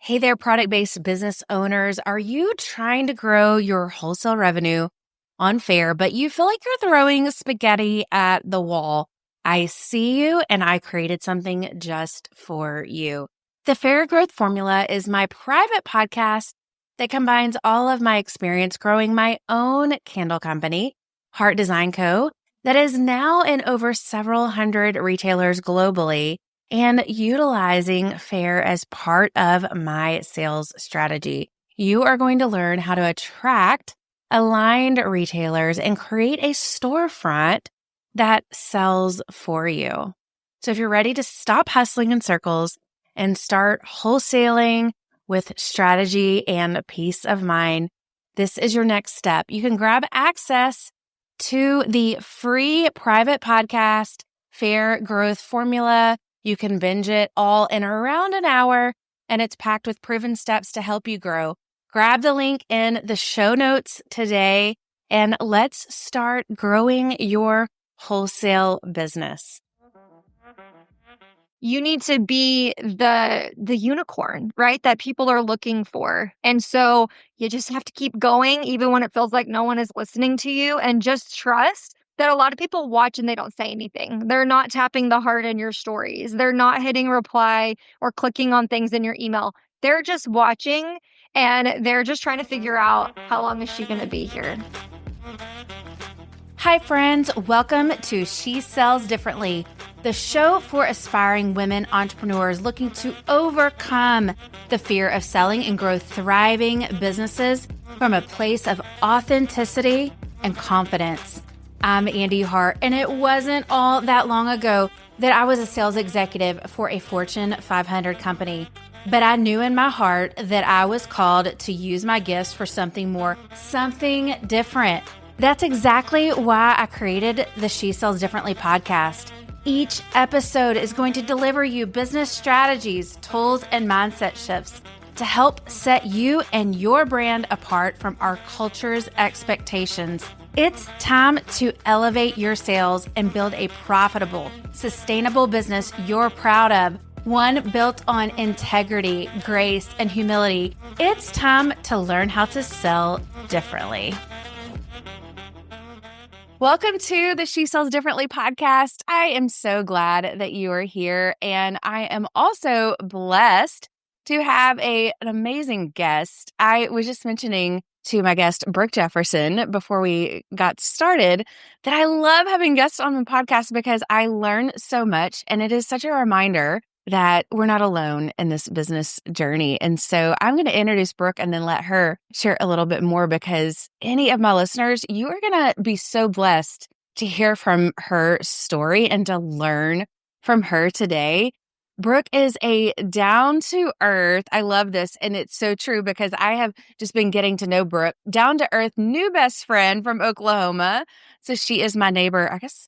Hey there, product-based business owners. Are you trying to grow your wholesale revenue on Fair, but you feel like you're throwing spaghetti at the wall? I see you, and I created something just for you. The Fair Growth Formula is my private podcast that combines all of my experience growing my own candle company, Heart Design Co., that is now in over several hundred retailers globally, and utilizing Fair as part of my sales strategy. You are going to learn how to attract aligned retailers and create a storefront that sells for you. So if you're ready to stop hustling in circles and start wholesaling with strategy and peace of mind, this is your next step. You can grab access to the free private podcast, Fair Growth Formula. You can binge it all in around an hour, and it's packed with proven steps to help you grow. Grab the link in the show notes today, and let's start growing your wholesale business. You need to be the unicorn, right? That people are looking for. And so you just have to keep going, even when it feels like no one is listening to you, and just trust that a lot of people watch and they don't say anything. They're not tapping the heart in your stories. They're not hitting reply or clicking on things in your email. They're just watching and they're just trying to figure out, how long is she going to be here? Hi, friends. Welcome to She Sells Differently, the show for aspiring women entrepreneurs looking to overcome the fear of selling and grow thriving businesses from a place of authenticity and confidence. I'm Andy Hart, and it wasn't all that long ago that I was a sales executive for a Fortune 500 company. But I knew in my heart that I was called to use my gifts for something more, something different. That's exactly why I created the She Sells Differently podcast. Each episode is going to deliver you business strategies, tools, and mindset shifts to help set you and your brand apart from our culture's expectations. It's time to elevate your sales and build a profitable, sustainable business you're proud of, one built on integrity, grace, and humility. It's time to learn how to sell differently. Welcome to the She Sells Differently podcast. I am so glad that you are here, and I am also blessed to have an amazing guest. I was just mentioning to my guest, Brooke Jefferson, before we got started, that I love having guests on the podcast because I learn so much, and it is such a reminder that we're not alone in this business journey. And so I'm going to introduce Brooke and then let her share a little bit more, because any of my listeners, you are going to be so blessed to hear from her story and to learn from her today. Brooke is a down to earth. I love this. And it's so true because I have just been getting to know Brooke, down to earth, new best friend from Oklahoma. So she is my neighbor, I guess,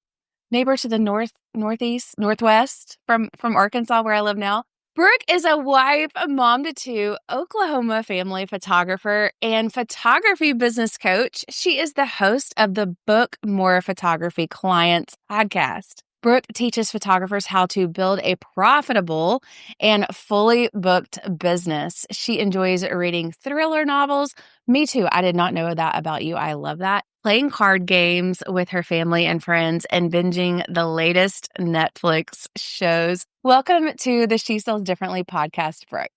neighbor to the northwest from Arkansas, where I live now. Brooke is a wife, a mom to two, Oklahoma family photographer, and photography business coach. She is the host of the Book More Photography Clients podcast. Brooke teaches photographers how to build a profitable and fully booked business. She enjoys reading thriller novels. Me too. I did not know that about you. I love that. Playing card games with her family and friends, and binging the latest Netflix shows. Welcome to the She Sells Differently podcast, Brooke.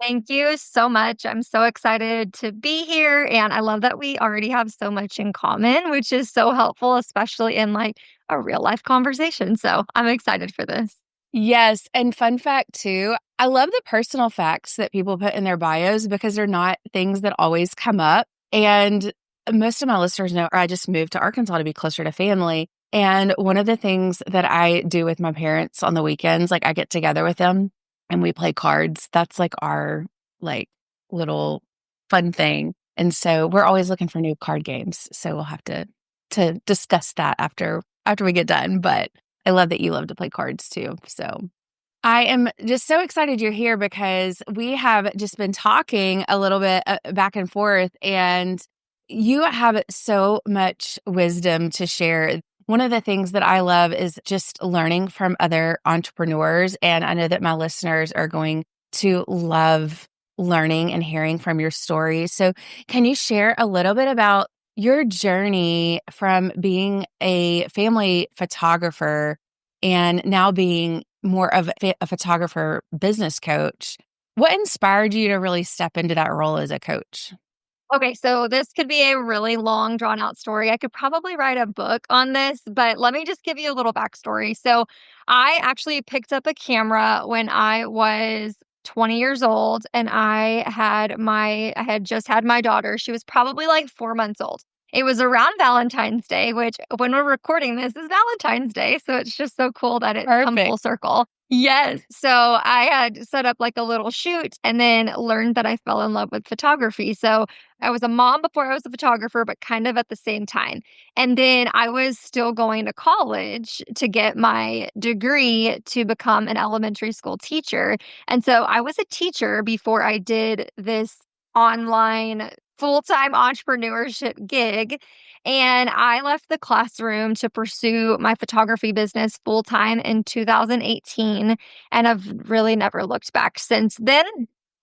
Thank you so much. I'm so excited to be here. And I love that we already have so much in common, which is so helpful, especially in like a real life conversation. So I'm excited for this. Yes. And fun fact too, I love the personal facts that people put in their bios because they're not things that always come up. And most of my listeners know, or I just moved to Arkansas to be closer to family. And one of the things that I do with my parents on the weekends, like I get together with them and we play cards. That's like our like little fun thing. And so we're always looking for new card games. So we'll have to discuss that after we get done. But I love that you love to play cards too. So I am just so excited you're here because we have just been talking a little bit back and forth, and you have so much wisdom to share. One of the things that I love is just learning from other entrepreneurs. And I know that my listeners are going to love learning and hearing from your story. So, can you share a little bit about your journey from being a family photographer and now being more of a photographer business coach? What inspired you to really step into that role as a coach? Okay, so this could be a really long, drawn out story. I could probably write a book on this, but let me just give you a little backstory. So, I actually picked up a camera when I was 20 years old, and I had just had my daughter. She was probably like 4 months old. It was around Valentine's Day, which when we're recording this is Valentine's Day. So it's just so cool that it's come Perfect. full circle. Yes. So I had set up like a little shoot and then learned that I fell in love with photography. So I was a mom before I was a photographer, but kind of at the same time. And then I was still going to college to get my degree to become an elementary school teacher. And so I was a teacher before I did this online full-time entrepreneurship gig. And I left the classroom to pursue my photography business full time in 2018. And I've really never looked back since then.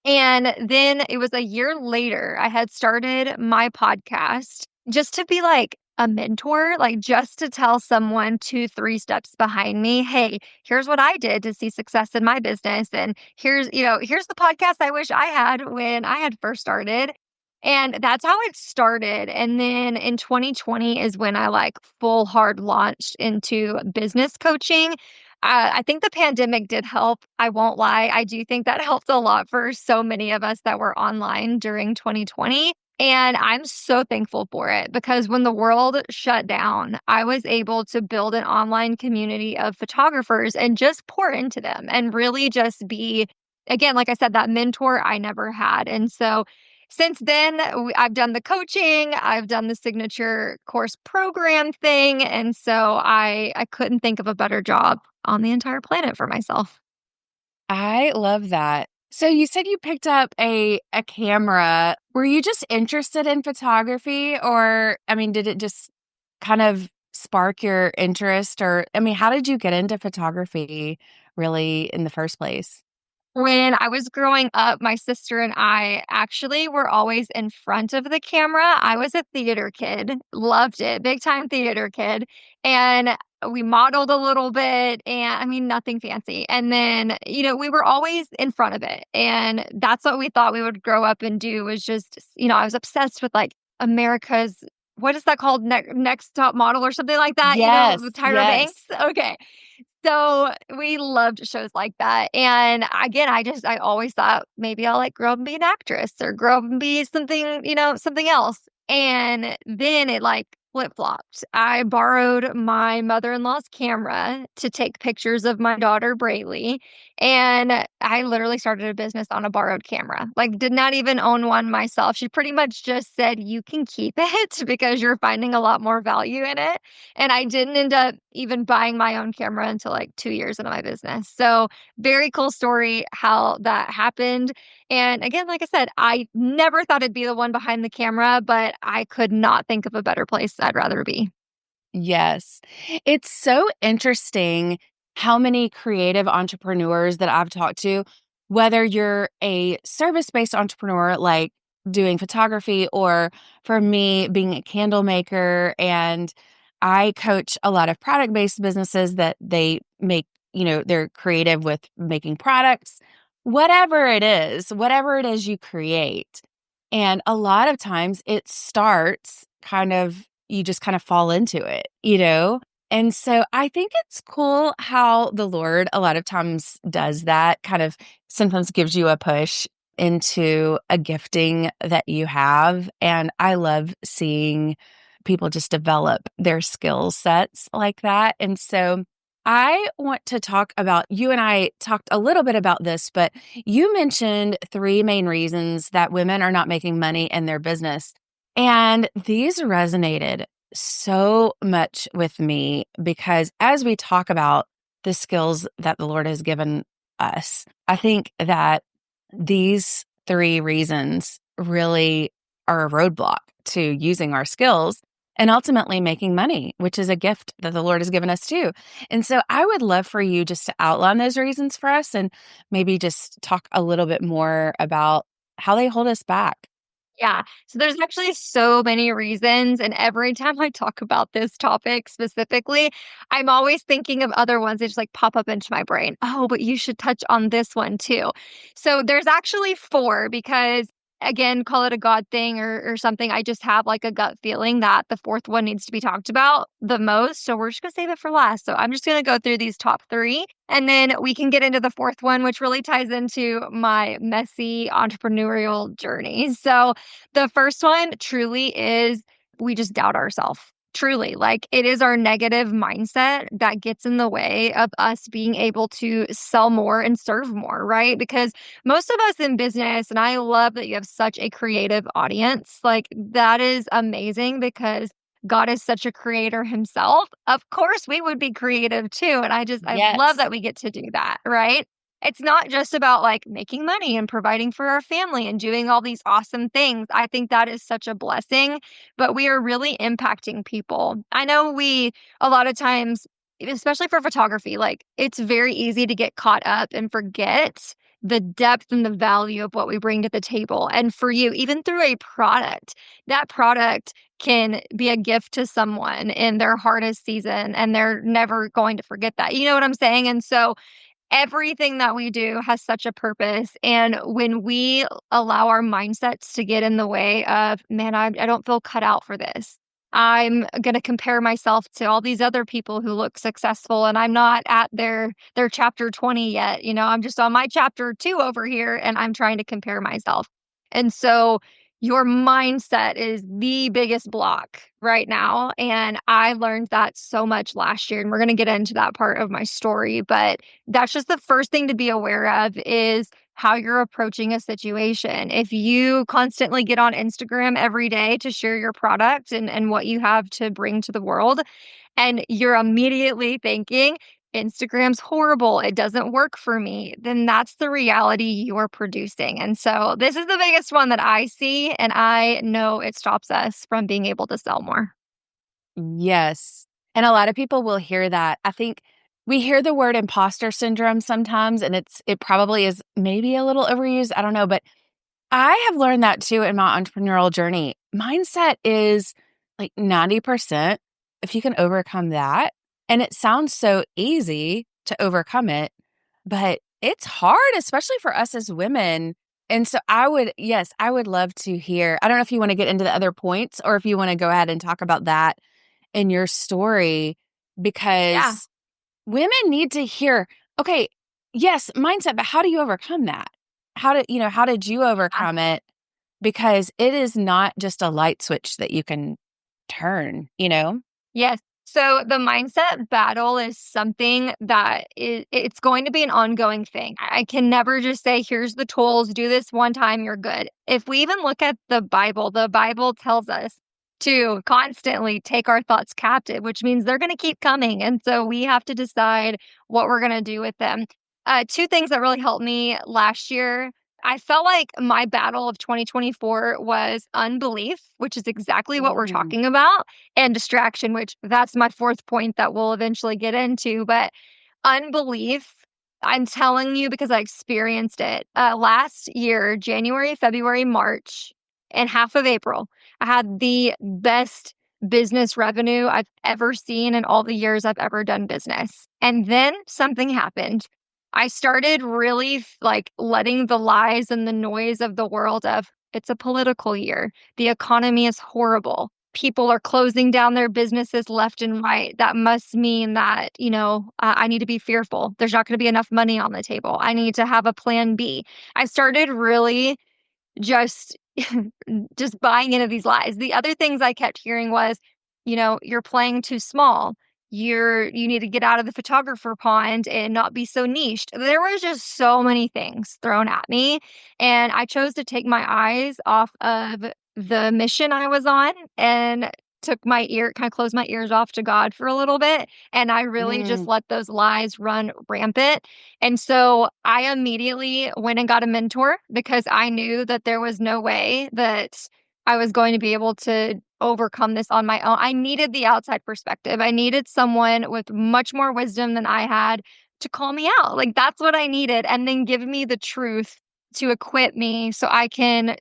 And then it was a year later, I had started my podcast just to be like a mentor, like just to tell someone 2, 3 steps behind me, hey, here's what I did to see success in my business. And here's the podcast I wish I had when I had first started. And that's how it started. And then in 2020 is when I like full hard launched into business coaching. I think the pandemic did help. I won't lie. I do think that helped a lot for so many of us that were online during 2020. And I'm so thankful for it because when the world shut down, I was able to build an online community of photographers and just pour into them and really just be, again, like I said, that mentor I never had. And so since then, I've done the coaching, I've done the signature course program thing, and so I couldn't think of a better job on the entire planet for myself. I love that. So you said you picked up a camera. Were you just interested in photography, or I mean, did it just kind of spark your interest, or I mean, how did you get into photography really in the first place? When I was growing up, my sister and I actually were always in front of the camera. I was a theater kid, loved it, big time theater kid. And we modeled a little bit and I mean, nothing fancy. And then, we were always in front of it. And that's what we thought we would grow up and do was just, I was obsessed with like America's, what is that called? Next top model or something like that, Yes, with Tyra Banks. yes. Okay. So, we loved shows like that, and again, I always thought maybe I'll, like, grow up and be an actress or grow up and be something, something else, and then it, like, flip-flopped. I borrowed my mother-in-law's camera to take pictures of my daughter, Braylee, and I literally started a business on a borrowed camera, like, did not even own one myself. She pretty much just said, "You can keep it because you're finding a lot more value in it." And I didn't end up even buying my own camera until like 2 years into my business. So, very cool story how that happened. And again, like I said, I never thought I'd be the one behind the camera, but I could not think of a better place I'd rather be. Yes. It's so interesting how many creative entrepreneurs that I've talked to, whether you're a service-based entrepreneur like doing photography, or for me being a candle maker, and I coach a lot of product-based businesses that they make, they're creative with making products, whatever it is you create. And a lot of times it starts kind of you just kind of fall into it, you know? And so I think it's cool how the Lord a lot of times does that, kind of sometimes gives you a push into a gifting that you have. And I love seeing people just develop their skill sets like that. And so I want to talk about you and I talked a little bit about this, but you mentioned three main reasons that women are not making money in their business. And these resonated so much with me because as we talk about the skills that the Lord has given us, I think that these three reasons really are a roadblock to using our skills and ultimately making money, which is a gift that the Lord has given us too. And so I would love for you just to outline those reasons for us and maybe just talk a little bit more about how they hold us back. Yeah. So there's actually so many reasons. And every time I talk about this topic specifically, I'm always thinking of other ones that just like pop up into my brain. Oh, but you should touch on this one too. So there's actually four because, again, call it a God thing or something. I just have like a gut feeling that the fourth one needs to be talked about the most. So we're just going to save it for last. So I'm just going to go through these top three and then we can get into the fourth one, which really ties into my messy entrepreneurial journey. So, the first one truly is we just doubt ourselves. Truly, like it is our negative mindset that gets in the way of us being able to sell more and serve more, right? Because most of us in business, and I love that you have such a creative audience, like that is amazing because God is such a creator himself. Of course, we would be creative too. And I love Yes. that we get to do that, right? It's not just about like making money and providing for our family and doing all these awesome things. I think that is such a blessing, but we are really impacting people. I know a lot of times, especially for photography, like it's very easy to get caught up and forget the depth and the value of what we bring to the table. And for you, even through a product, that product can be a gift to someone in their hardest season and they're never going to forget that. You know what I'm saying? And so everything that we do has such a purpose, and when we allow our mindsets to get in the way of, "Man, I don't feel cut out for this. I'm gonna compare myself to all these other people who look successful, and I'm not at their chapter 20 yet, I'm just on my chapter 2 over here, and I'm trying to compare myself." And so, your mindset is the biggest block right now, and I learned that so much last year, and we're gonna get into that part of my story, but that's just the first thing to be aware of is how you're approaching a situation. If you constantly get on Instagram every day to share your product and what you have to bring to the world, and you're immediately thinking, Instagram's horrible, it doesn't work for me, then that's the reality you're producing. And so this is the biggest one that I see, and I know it stops us from being able to sell more. Yes. And a lot of people will hear that. I think we hear the word imposter syndrome sometimes, and it probably is maybe a little overused. I don't know, but I have learned that too in my entrepreneurial journey. Mindset is like 90%. If you can overcome that, and it sounds so easy to overcome it, but it's hard, especially for us as women. And so yes, I would love to hear. I don't know if you want to get into the other points or if you want to go ahead and talk about that in your story, Yeah. because women need to hear, okay, yes, mindset, but how do you overcome that? How did you Yeah. overcome it? Because it is not just a light switch that you can turn, you know? Yes. So the mindset battle is something that it's going to be an ongoing thing. I can never just say, here's the tools, do this one time, you're good. If we even look at the Bible tells us to constantly take our thoughts captive, which means they're going to keep coming. And so we have to decide what we're going to do with them. Two things that really helped me last year. I felt like my battle of 2024 was unbelief, which is exactly what we're Mm. talking about, and distraction, which that's my fourth point that we'll eventually get into. But unbelief, I'm telling you because I experienced it. Last year, January, February, March, and half of April, I had the best business revenue I've ever seen in all the years I've ever done business. And then something happened. I started really like letting the lies and the noise of the world of it's a political year. The economy is horrible. People are closing down their businesses left and right. That must mean that, I need to be fearful. There's not going to be enough money on the table. I need to have a plan B. I started really just just buying into these lies. The other things I kept hearing was, you're playing too small. You need to get out of the photographer pond and not be so niched. There was just so many things thrown at me, and I chose to take my eyes off of the mission I was on and took my ear kind of closed my ears off to God for a little bit, and I really just Mm. let those lies run rampant. And so I immediately went and got a mentor because I knew that there was no way that I was going to be able to overcome this on my own. I needed the outside perspective. I needed someone with much more wisdom than I had to call me out. Like that's what I needed and then give me the truth to equip me so I can,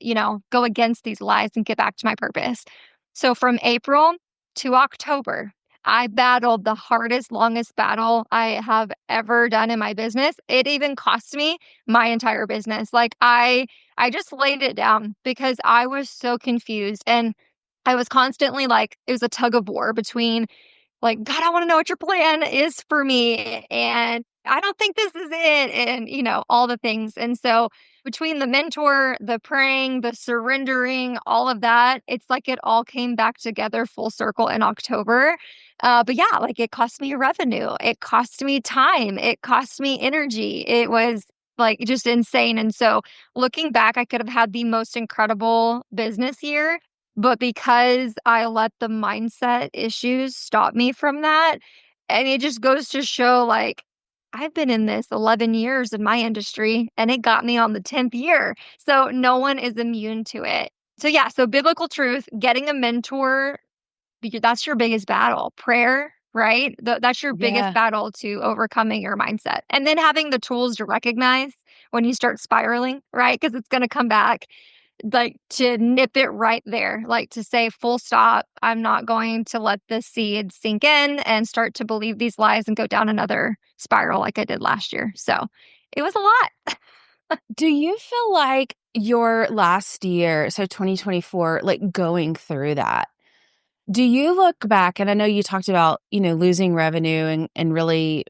go against these lies and get back to my purpose. So from April to October, I battled the hardest, longest battle I have ever done in my business. It even cost me my entire business. Like I just laid it down because I was so confused and I was constantly like it was a tug of war between like, God, I want to know what your plan is for me. And I don't think this is it. And, all the things. And so between the mentor, the praying, the surrendering, all of that, it's like it all came back together full circle in October. But yeah, like it cost me revenue. It cost me time. It cost me energy. It was like just insane. And so looking back, I could have had the most incredible business year, but because I let the mindset issues stop me from that, and it just goes to show, like, I've been in this 11 years in my industry, and it got me on the 10th year. So no one is immune to it. So yeah, so biblical truth, getting a mentor, because that's your biggest battle. Prayer, right? That's your biggest Yeah. battle to overcoming your mindset. And then having the tools to recognize when you start spiraling, right? Because it's going to come back like, to nip it right there, like, to say, "Full stop, I'm not going to let this seed sink in and start to believe these lies and go down another spiral like I did last year." So, it was a lot. Do you feel like your last year, so 2024, like going through that, do you look back, and I know you talked about, losing revenue and really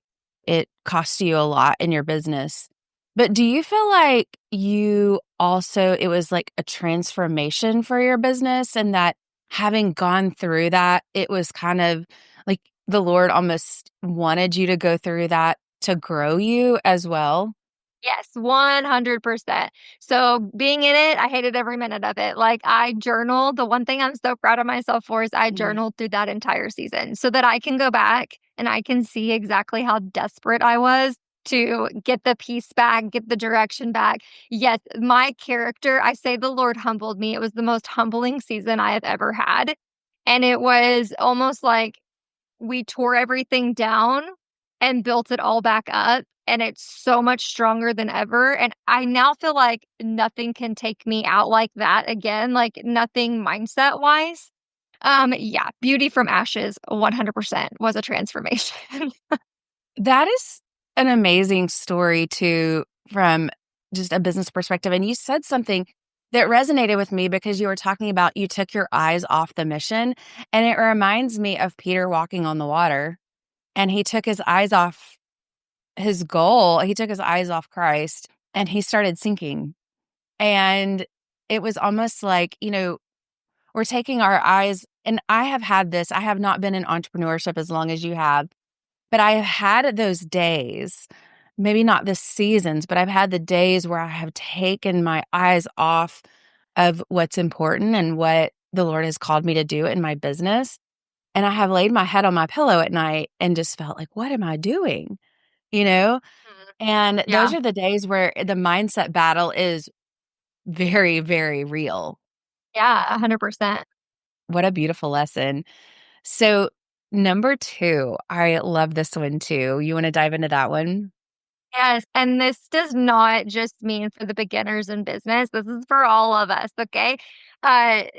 it cost you a lot in your business. But do you feel like it was like a transformation for your business and that having gone through that, it was kind of like the Lord almost wanted you to go through that to grow you as well? Yes, 100%. So, being in it, I hated every minute of it. Like, I journaled. The one thing I'm so proud of myself for is I Mhm. journaled through that entire season so that I can go back and I can see exactly how desperate I was to get the peace back, get the direction back. Yes, my character, I say the Lord humbled me. It was the most humbling season I have ever had. And it was almost like we tore everything down and built it all back up, and it's so much stronger than ever, and I now feel like nothing can take me out like that again, like, nothing mindset-wise. Yeah, beauty from ashes 100% was a transformation. That is an amazing story too, from just a business perspective. And you said something that resonated with me because you were talking about you took your eyes off the mission. And it reminds me of Peter walking on the water and he took his eyes off his goal. He took his eyes off Christ and he started sinking. And it was almost like, we're taking our eyes. And I have had this, I have not been in entrepreneurship as long as you have, but I have had those days, maybe not the seasons, but I've had the days where I have taken my eyes off of what's important and what the Lord has called me to do in my business. And I have laid my head on my pillow at night and just felt like, what am I doing? You know? Mhm. And those Yeah. are the days where the mindset battle is very, very real. Yeah, 100%. What a beautiful lesson. So, number two, I love this one too. You want to dive into that one? Yes, and this does not just mean for the beginners in business. This is for all of us, okay?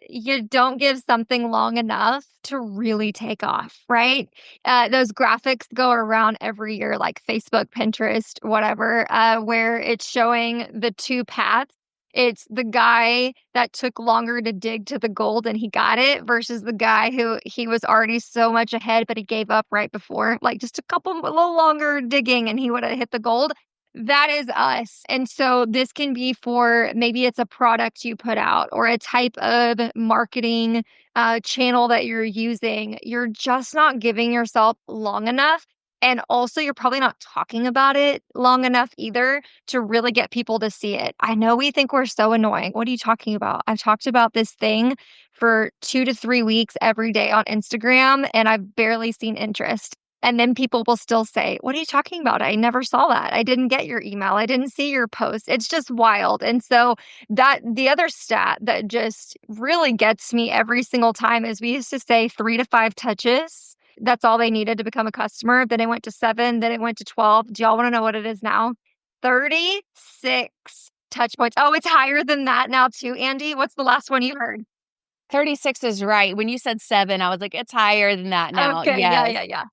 You don't give something long enough to really take off, right? Those graphics go around every year, like Facebook, Pinterest, whatever, where it's showing the two paths. It's the guy that took longer to dig to the gold and he got it versus the guy who he was already so much ahead, but he gave up right before, like just a little longer digging and he would have hit the gold. That is us. And so this can be for maybe it's a product you put out or a type of marketing channel that you're using. You're just not giving yourself long enough. And also, you're probably not talking about it long enough either to really get people to see it. I know we think we're so annoying. What are you talking about? I've talked about this thing for 2 to 3 weeks every day on Instagram, and I've barely seen interest. And then people will still say, "What are you talking about? I never saw that. I didn't get your email. I didn't see your post." It's just wild. And so that the other stat that just really gets me every single time is we used to say 3 to 5 touches. That's all they needed to become a customer. Then it went to 7, then it went to 12. Do y'all want to know what it is now? 36 touch points. Oh, it's higher than that now too, Andy? What's the last one you heard? 36 is right. When you said 7, I was like, "It's higher than that now." Okay, yeah, Yes. yeah, yeah.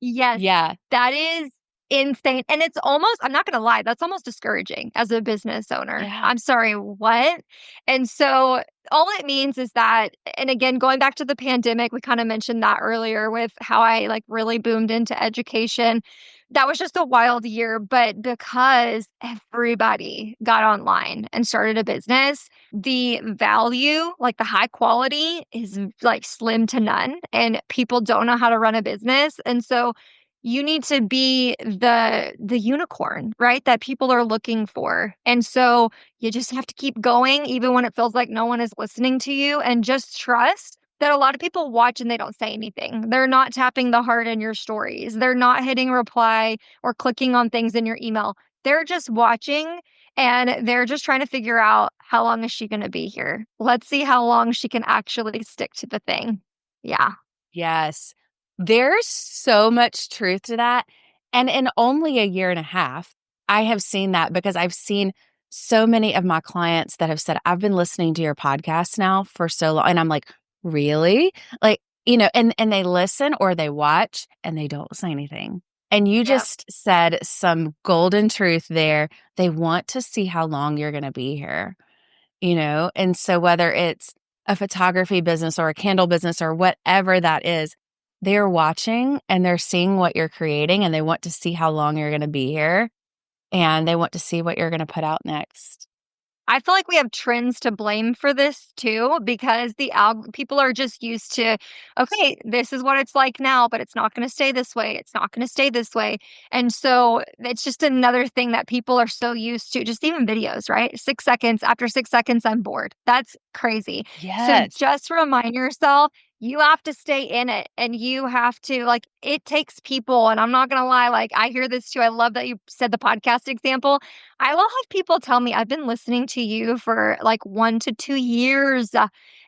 Yes, Yeah. that is insane, and it's almost I'm not gonna lie, that's almost discouraging as a business owner. Yeah. I'm sorry, what? And so, all it means is that and again, going back to the pandemic, we kinda mentioned that earlier with how I, like, really boomed into education. That was just a wild year, but because everybody got online and started a business, the value, like the high quality is like slim to none and people don't know how to run a business. And so you need to be the unicorn, right? That people are looking for. And so you just have to keep going even when it feels like no one is listening to you and just trust that a lot of people watch and they don't say anything. They're not tapping the heart in your stories. They're not hitting reply or clicking on things in your email. They're just watching and they're just trying to figure out how long is she going to be here? Let's see how long she can actually stick to the thing. Yeah. Yes. There's so much truth to that, and in only a year and a half, I have seen that because I've seen so many of my clients that have said, "I've been listening to your podcast now for so long," and I'm like, "Really?" Like, and they listen or they watch and they don't say anything. And you Yeah. just said some golden truth there. They want to see how long you're gonna be here. And so whether it's a photography business or a candle business or whatever that is, they're watching and they're seeing what you're creating and they want to see how long you're going to be here and they want to see what you're going to put out next. I feel like we have trends to blame for this too, because people are just used to, okay, this is what it's like now, but it's not going to stay this way. It's not going to stay this way. And so it's just another thing that people are so used to, just even videos, right? 6 seconds. After 6 seconds, I'm bored. That's crazy. So Yes. just remind yourself you have to stay in it and you have to like it takes people and I'm not going to lie like I hear this too. I love that you said the podcast example. I will have people tell me, "I've been listening to you for like 1 to 2 years,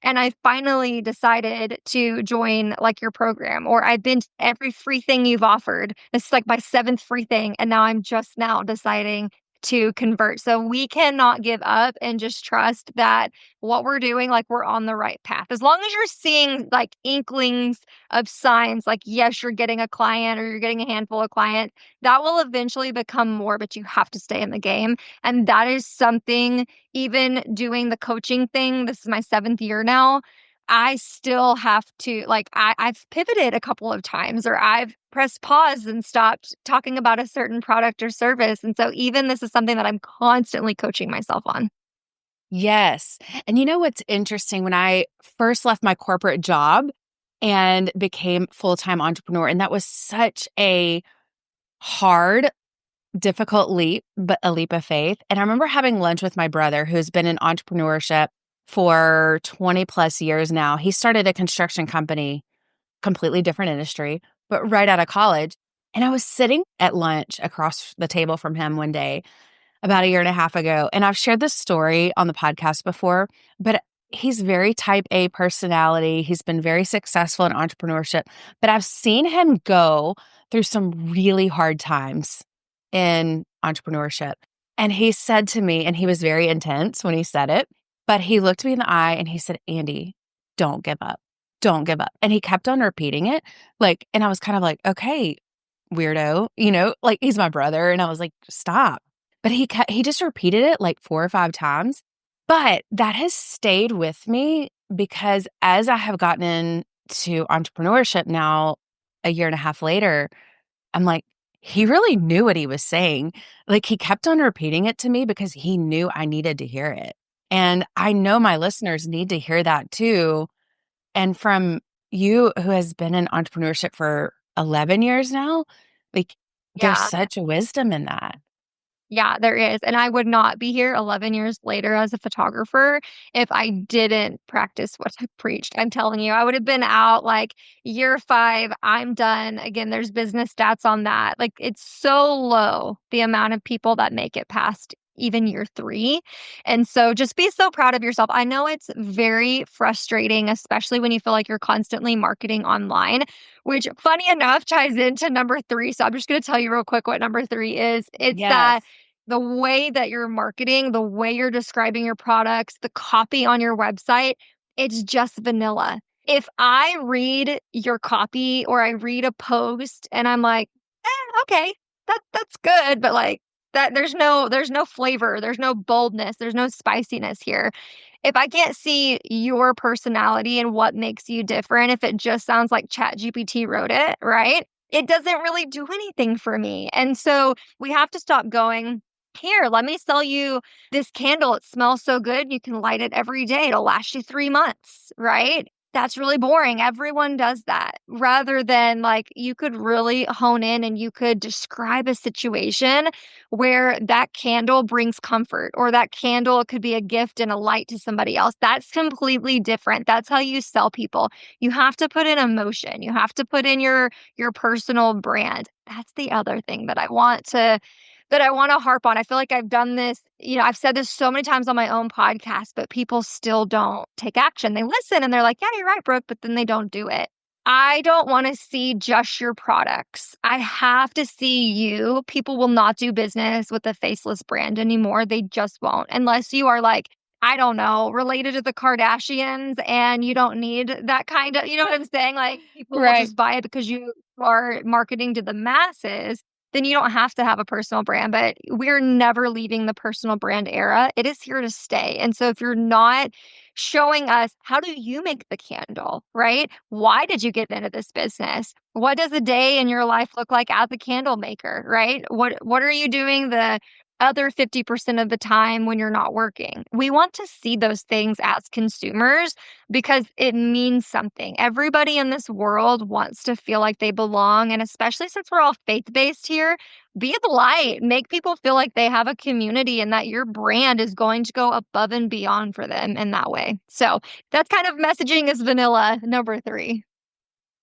and I finally decided to join like your program," or "I've been to every free thing you've offered. This is like my 7th free thing, and now I'm just now deciding to convert." So we cannot give up and just trust that what we're doing, like we're on the right path. As long as you're seeing like inklings of signs, like yes, you're getting a client or you're getting a handful of clients that will eventually become more, but you have to stay in the game. And that is something, even doing the coaching thing, this is my 7th year now. I still have to, like, I've pivoted a couple of times or I've pressed pause and stopped talking about a certain product or service. And so, even this is something that I'm constantly coaching myself on. Yes. And you know what's interesting? When I first left my corporate job and became full-time entrepreneur, and that was such a hard difficult leap, but a leap of faith. And I remember having lunch with my brother who's been in entrepreneurship for 20 plus years now. He started a construction company, completely different industry, but right out of college. And I was sitting at lunch across the table from him one day about a year and a half ago. And I've shared this story on the podcast before, but he's very type A personality. He's been very successful in entrepreneurship, but I've seen him go through some really hard times in entrepreneurship. And he said to me, and he was very intense when he said it, but he looked me in the eye and he said, "Andy, don't give up. Don't give up." And he kept on repeating it. And I was kind of like, okay, weirdo, like he's my brother. And I was like, stop. But he just repeated it like 4 or 5 times. But that has stayed with me because as I have gotten into entrepreneurship now a year and a half later, I'm like, he really knew what he was saying. Like he kept on repeating it to me because he knew I needed to hear it. And I know my listeners need to hear that too. And from you who has been in entrepreneurship for 11 years now, like there's Yeah. such a wisdom in that. Yeah, there is, and I would not be here 11 years later as a photographer if I didn't practice what I preached. I'm telling you, I would have been out like year 5, I'm done. Again, there's business stats on that. Like it's so low the amount of people that make it past even year 3. And so just be so proud of yourself. I know it's very frustrating, especially when you feel like you're constantly marketing online, which funny enough ties into number 3. So I'm just going to tell you real quick what number 3 is. It's that Yes. the way that you're marketing, the way you're describing your products, the copy on your website, it's just vanilla. If I read your copy or I read a post and I'm like, okay, that's good, but like that there's no flavor, there's no boldness, there's no spiciness here. If I can't see your personality and what makes you different, if it just sounds like ChatGPT wrote it, right? It doesn't really do anything for me. And so we have to stop going, here, let me sell you this candle. It smells so good. You can light it every day. It'll last you 3 months, right? That's really boring. Everyone does that rather than like you could really hone in and you could describe a situation where that candle brings comfort or that candle could be a gift and a light to somebody else. That's completely different. That's how you sell people. You have to put in emotion. You have to put in your personal brand. That's the other thing that I want to harp on. I feel like I've done this, I've said this so many times on my own podcast, but people still don't take action. They listen and they're like, yeah, you're right, Brooke, but then they don't do it. I don't want to see just your products. I have to see you. People will not do business with a faceless brand anymore. They just won't, unless you are like, I don't know, related to the Kardashians and you don't need that kind of, you know what I'm saying? Like people will Right. just buy it because you are marketing to the masses, then you don't have to have a personal brand, but we're never leaving the personal brand era. It is here to stay. And so if you're not showing us, how do you make the candle, right? Why did you get into this business? What does a day in your life look like as a candle maker, right? What are you doing the other 50% of the time when you're not working? We want to see those things as consumers because it means something. Everybody in this world wants to feel like they belong. And especially since we're all faith based here, be the light, make people feel like they have a community and that your brand is going to go above and beyond for them in that way. So that's kind of messaging is vanilla, number three.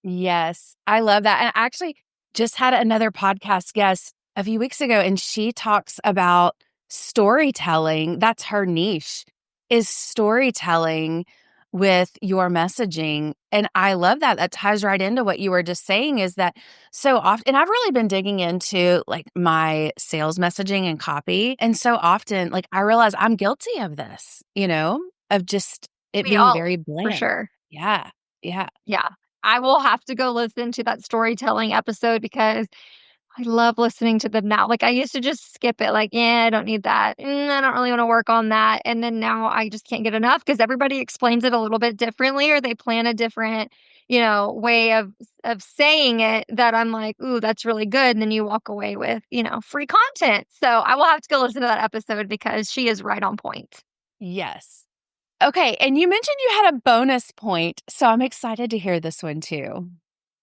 Yes, I love that, and I actually just had another podcast guest a few weeks ago, and she talks about storytelling. That's her niche, is storytelling with your messaging, and I love that. That ties right into what you were just saying is that so often and I've really been digging into, like, my sales messaging and copy, and so often, like, I realize I'm guilty of this, of just it We being all, very for bland. sure. Yeah, yeah. Yeah. I will have to go listen to that storytelling episode because I love listening to them now. Like, I used to just skip it, like, "Yeah, I don't need that. I don't really wanna work on that." And then now I just can't get enough because everybody explains it a little bit differently or they plan a different, way of saying it that I'm like, "Ooh, that's really good." And then you walk away with, free content. So, I will have to go listen to that episode because she is right on point. Yes. Okay, and you mentioned you had a bonus point, so I'm excited to hear this one too.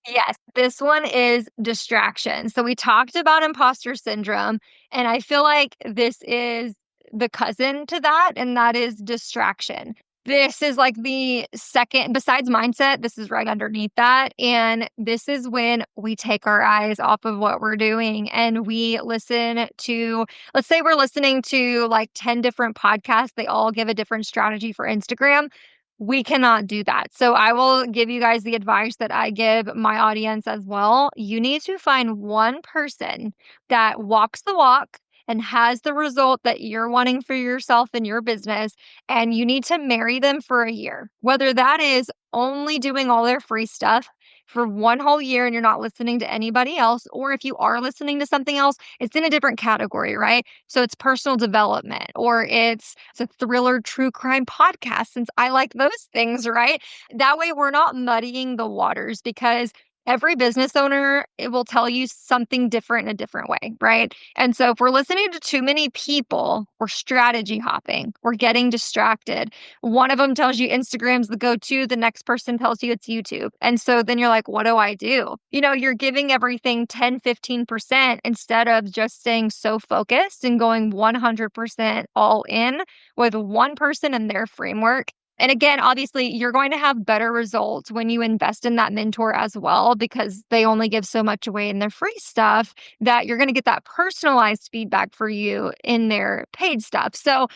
Yes, this one is distraction. So we talked about imposter syndrome, and I feel like this is the cousin to that, and that is distraction. This is like the second, besides mindset, this is right underneath that. And this is when we take our eyes off of what we're doing and we listen to, let's say we're listening to like 10 different podcasts. They all give a different strategy for Instagram. We cannot do that. So I will give you guys the advice that I give my audience as well. You need to find one person that walks the walk and has the result that you're wanting for yourself and your business. And you need to marry them for a year, whether that is only doing all their free stuff for one whole year and you're not listening to anybody else, or if you are listening to something else, it's in a different category, right? So it's personal development or it's a thriller true crime podcast since I like those things, right? That way we're not muddying the waters because every business owner, it will tell you something different in a different way, right? And so if we're listening to too many people, we're strategy hopping, we're getting distracted. One of them tells you Instagram's the go-to, the next person tells you it's YouTube. And so then you're like, what do I do? You're giving everything 10, 15% instead of just staying so focused and going 100% all in with one person and their framework. And again, obviously, you're going to have better results when you invest in that mentor as well, because they only give so much away in their free stuff that you're going to get that personalized feedback for you in their paid stuff. So,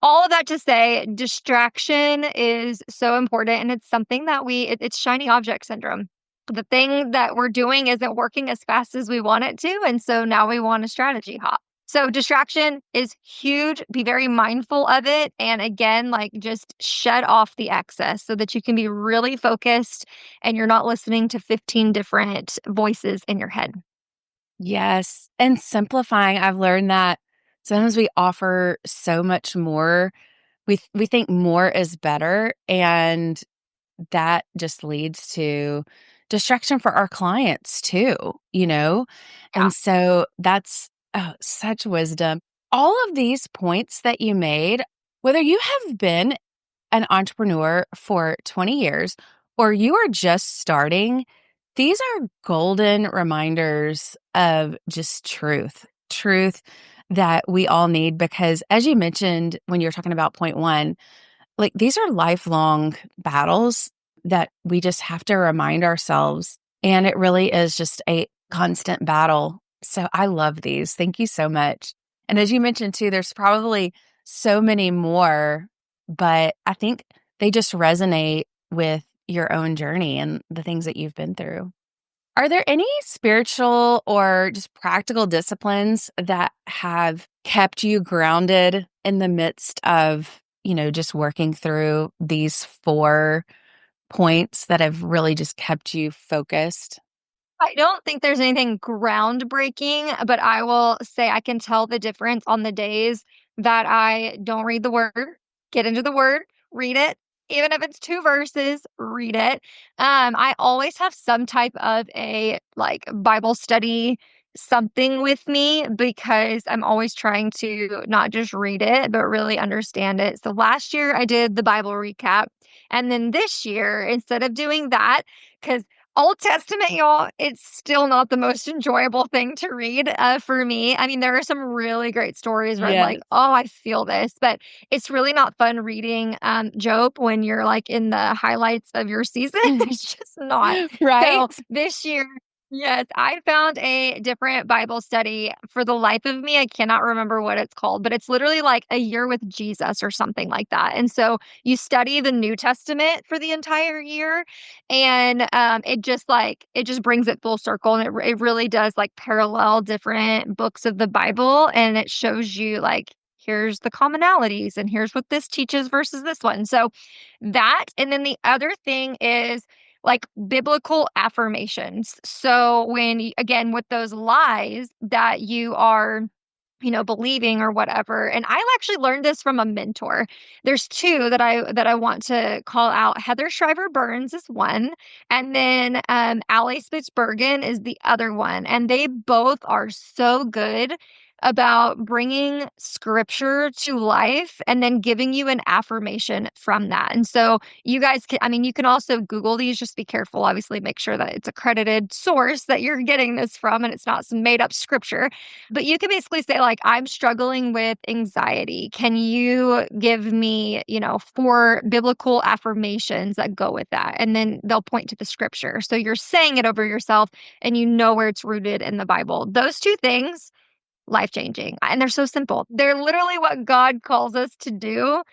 all of that to say, distraction is so important. And it's something that it's shiny object syndrome. The thing that we're doing isn't working as fast as we want it to. And so now we want a strategy hop. So distraction is huge. Be very mindful of it. And again, like just shut off the excess so that you can be really focused and you're not listening to 15 different voices in your head. Yes. And simplifying, I've learned that sometimes we offer so much more. We think more is better, and that just leads to distraction for our clients too, you know? Yeah. And so that's such wisdom. All of these points that you made, whether you have been an entrepreneur for 20 years or you are just starting, these are golden reminders of just truth that we all need. Because as you mentioned, when you're talking about point one, like these are lifelong battles that we just have to remind ourselves. And it really is just a constant battle. So I love these. Thank you so much. And as you mentioned too, there's probably so many more, but I think they just resonate with your own journey and the things that you've been through. Are there any spiritual or just practical disciplines that have kept you grounded in the midst of, just working through these 4 points that have really just kept you focused? I don't think there's anything groundbreaking, but I will say I can tell the difference on the days that I don't read the word, get into the word, read it. Even if it's 2 verses, read it. I always have some type of a like Bible study something with me because I'm always trying to not just read it, but really understand it. So last year I did the Bible recap. And then this year, instead of doing that, because Old Testament, y'all, it's still not the most enjoyable thing to read, for me. I mean, there are some really great stories where I'm like, Yes. "Oh, I feel this," but it's really not fun reading, Job when you're, like, in the highlights of your season. It's just not. So, Right? this year yes, I found a different Bible study. For the life of me, I cannot remember what it's called, but it's literally like A Year with Jesus or something like that, and so you study the New Testament for the entire year, and, it just brings it full circle, and it really does, like, parallel different books of the Bible, and it shows you, like, here's the commonalities, and here's what this teaches versus this one. So, that and then the other thing is, like, biblical affirmations. So, when y again, with those lies that you are believing or whatever. And I actually learned this from a mentor. There's 2 that I want to call out. Heather Shriver Burns is one, and then Allie Spitzbergen is the other one. And they both are so good about bringing scripture to life and then giving you an affirmation from that. And so you guys can, I mean, you can also Google these, just be careful. Obviously, make sure that it's a credited source that you're getting this from and it's not some made up scripture. But you can basically say, like, I'm struggling with anxiety. Can you give me, 4 biblical affirmations that go with that? And then they'll point to the scripture. So you're saying it over yourself and you know where it's rooted in the Bible. Those 2 things, life changing. And they're so simple. They're literally what God calls us to do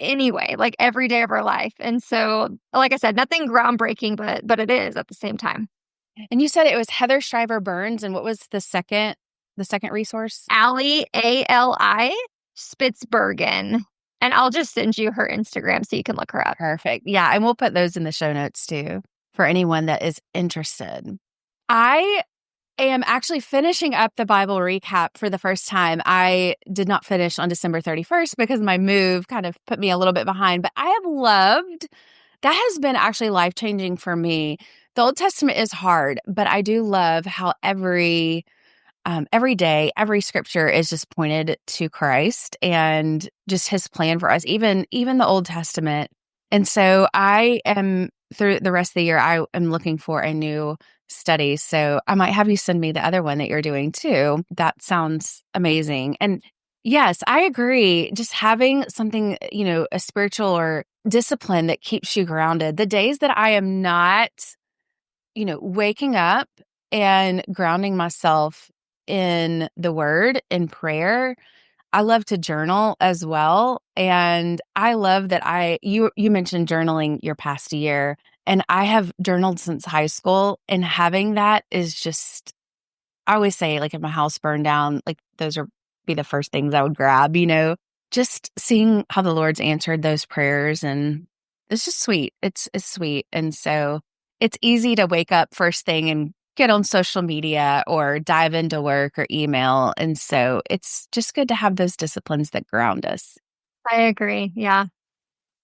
anyway, like every day of our life. And so, like I said, nothing groundbreaking, but it is at the same time. And you said it was Heather Shriver Burns, and what was the second resource? Allie, Ali, Spitzbergen, and I'll just send you her Instagram so you can look her up. Perfect. Yeah, and we'll put those in the show notes too for anyone that is interested. I am actually finishing up the Bible recap for the first time. I did not finish on December 31st because my move kind of put me a little bit behind, but I have loved that has been actually life-changing for me. The Old Testament is hard, but I do love how every day, every scripture is just pointed to Christ and just his plan for us, even the Old Testament. And so I am through the rest of the year, I am looking for a new study. So I might have you send me the other one that you're doing too. That sounds amazing. And yes, I agree. Just having something, a spiritual or discipline that keeps you grounded. The days that I am not waking up and grounding myself in the word, in prayer. I love to journal as well. And I love that you mentioned journaling your past year. And I have journaled since high school. And having that is just, I always say, like, if my house burned down, like, those are be the first things I would grab, just seeing how the Lord's answered those prayers. And it's just sweet. It's sweet. And so it's easy to wake up first thing and get on social media or dive into work or email. And so it's just good to have those disciplines that ground us. I agree. Yeah.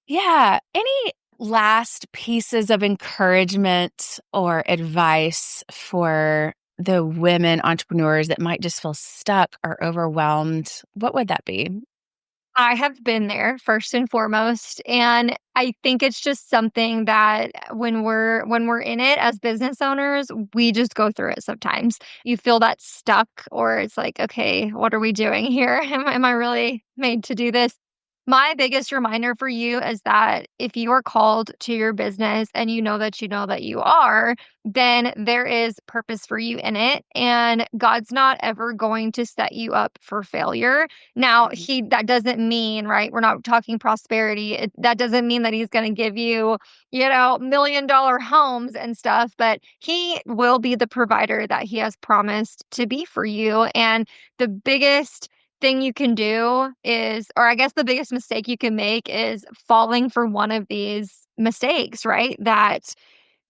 Yeah. Any last pieces of encouragement or advice for the women entrepreneurs that might just feel stuck or overwhelmed? What would that be? I have been there first and foremost, and I think it's just something that when we're in it as business owners, we just go through it sometimes. You feel that stuck or it's like, "Okay, what are we doing here? Am I really made to do this?" My biggest reminder for you is that if you are called to your business and you know that you are, then there is purpose for you in it, and God's not ever going to set you up for failure. Now, Mhm. he that doesn't mean, right? We're not talking prosperity. That doesn't mean that he's going to give you, $1 million homes and stuff, but he will be the provider that he has promised to be for you. And the biggest thing you can do is, or I guess the biggest mistake you can make is falling for one of these mistakes, right? That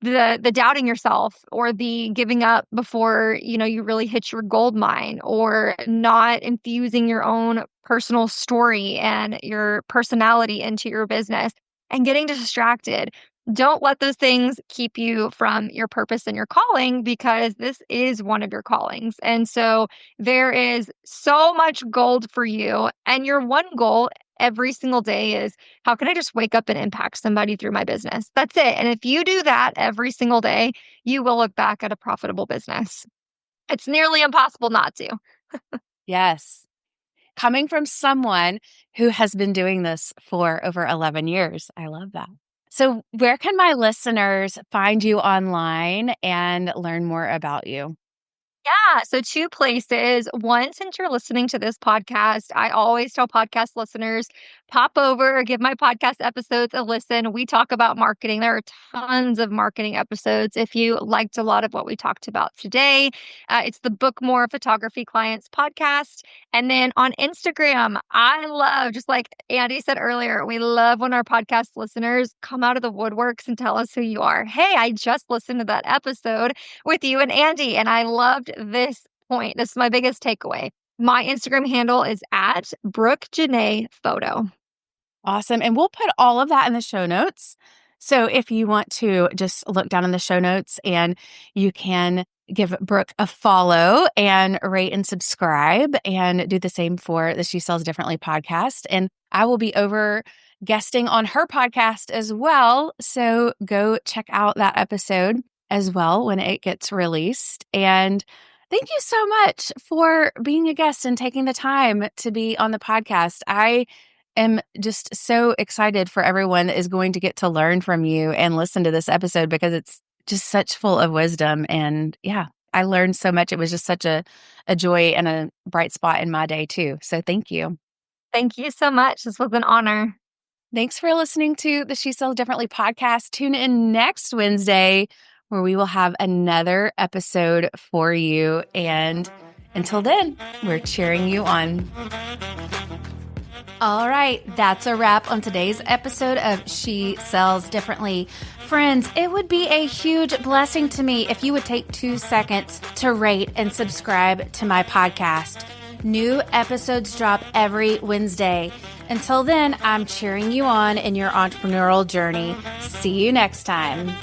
the doubting yourself or the giving up before, you really hit your gold mine, or not infusing your own personal story and your personality into your business and getting distracted. Don't let those things keep you from your purpose and your calling, because this is one of your callings. And so there is so much gold for you. And your one goal every single day is, how can I just wake up and impact somebody through my business? That's it. And if you do that every single day, you will look back at a profitable business. It's nearly impossible not to. Yes. Coming from someone who has been doing this for over 11 years. I love that. So, where can my listeners find you online and learn more about you? Yeah, so two places. One, since you're listening to this podcast, I always tell podcast listeners, pop over, give my podcast episodes a listen. We talk about marketing. There are tons of marketing episodes. If you liked a lot of what we talked about today, it's the Book More Photography Clients podcast. And then on Instagram, I love, just like Andy said earlier, we love when our podcast listeners come out of the woodworks and tell us who you are. Hey, I just listened to that episode with you and Andy. And I loved this point. This is my biggest takeaway. My Instagram handle is at Brooke Janae Photo. Awesome. And we'll put all of that in the show notes. So if you want to just look down in the show notes, and you can give Brooke a follow and rate and subscribe, and do the same for the She Sells Differently podcast. And I will be over guesting on her podcast as well. So go check out that episode as well when it gets released. And thank you so much for being a guest and taking the time to be on the podcast. I am just so excited for everyone that is going to get to learn from you and listen to this episode, because it's just such full of wisdom. And yeah, I learned so much. It was just such a joy and a bright spot in my day too. So thank you. Thank you so much. This was an honor. Thanks for listening to the She Sells Differently podcast. Tune in next Wednesday, where we will have another episode for you. And until then, we're cheering you on. All right, that's a wrap on today's episode of She Sells Differently. Friends, it would be a huge blessing to me if you would take 2 seconds to rate and subscribe to my podcast. New episodes drop every Wednesday. Until then, I'm cheering you on in your entrepreneurial journey. See you next time.